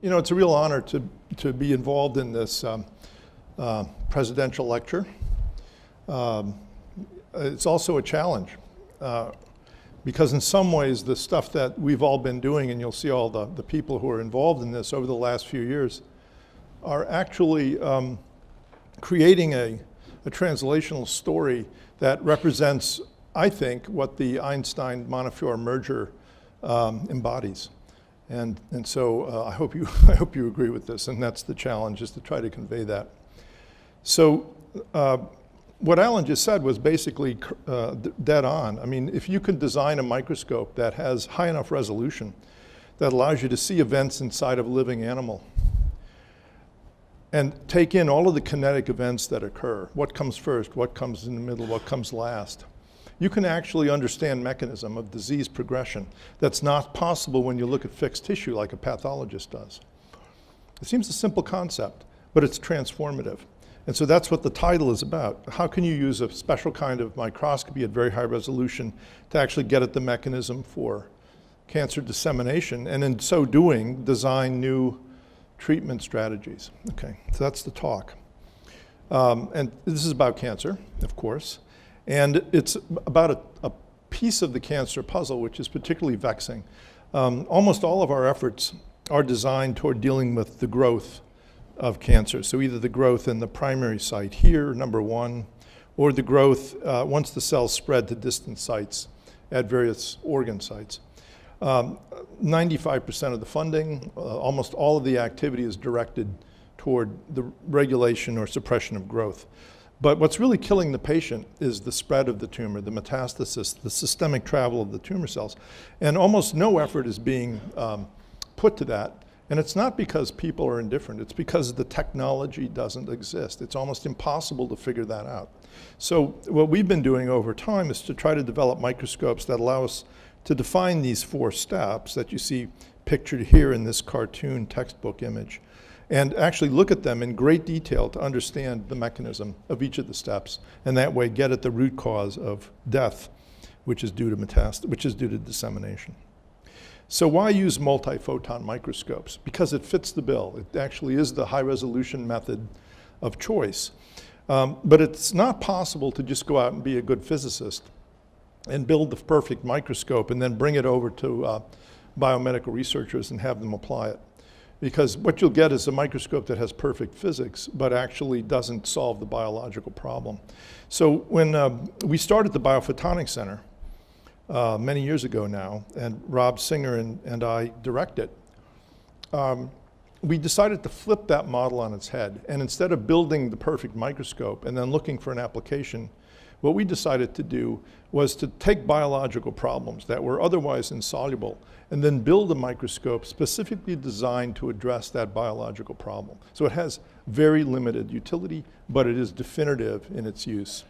You know, it's a real honor to be involved in this presidential lecture. It's also a challenge because in some ways the stuff that we've all been doing, and you'll see all the people who are involved in this over the last few years, are actually creating a translational story that represents, I think, what the Einstein-Montefiore merger embodies. And so I hope you agree with this, and that's the challenge, is to try to convey that. So what Alan just said was basically dead on. I mean, if you could design a microscope that has high enough resolution that allows you to see events inside of a living animal and take in all of the kinetic events that occur, what comes first, what comes in the middle, what comes last, you can actually understand mechanism of disease progression that's not possible when you look at fixed tissue like a pathologist does. It seems a simple concept, but it's transformative. And so that's what the title is about. How can you use a special kind of microscopy at very high resolution to actually get at the mechanism for cancer dissemination, and in so doing, design new treatment strategies? Okay, so that's the talk. And this is about cancer, of course. And it's about a piece of the cancer puzzle which is particularly vexing. Almost all of our efforts are designed toward dealing with the growth of cancer. So either the growth in the primary site here, number one, or the growth once the cells spread to distant sites at various organ sites. 95% of the funding, almost all of the activity is directed toward the regulation or suppression of growth. But what's really killing the patient is the spread of the tumor, the metastasis, the systemic travel of the tumor cells. And almost no effort is being put to that. And it's not because people are indifferent, it's because the technology doesn't exist. It's almost impossible to figure that out. So what we've been doing over time is to try to develop microscopes that allow us to define these 4 steps that you see pictured here in this cartoon textbook image, and actually look at them in great detail to understand the mechanism of each of the steps, and that way get at the root cause of death, which is due to dissemination. So why use multiphoton microscopes? Because it fits the bill. It actually is the high resolution method of choice. But it's not possible to just go out and be a good physicist and build the perfect microscope and then bring it over to biomedical researchers and have them apply it. Because what you'll get is a microscope that has perfect physics, but actually doesn't solve the biological problem. So when we started the Biophotonics Center many years ago now, and Rob Singer and I direct it, we decided to flip that model on its head. And instead of building the perfect microscope and then looking for an application, what we decided to do was to take biological problems that were otherwise insoluble and then build a microscope specifically designed to address that biological problem. So it has very limited utility, but it is definitive in its use.